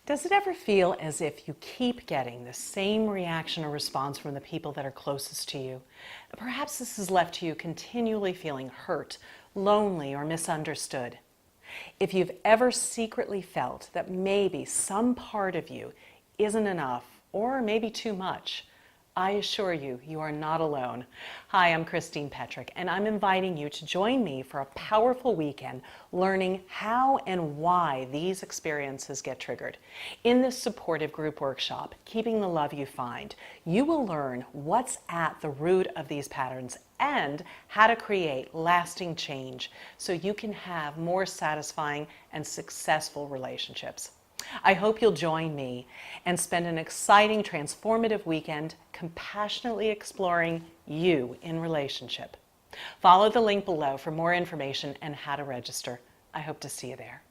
Does it ever feel as if you keep getting the same reaction or response from the people that are closest to you? Perhaps this has left you continually feeling hurt, lonely, or misunderstood. If you've ever secretly felt that maybe some part of you isn't enough or maybe too much, I assure you, you are not alone. Hi, I'm Christine Petrick, and I'm inviting you to join me for a powerful weekend learning how and why these experiences get triggered. In this supportive group workshop, Keeping the Love You Find, you will learn what's at the root of these patterns and how to create lasting change so you can have more satisfying and successful relationships. I hope you'll join me and spend an exciting, transformative weekend compassionately exploring you in relationship. Follow the link below for more information and how to register. I hope to see you there.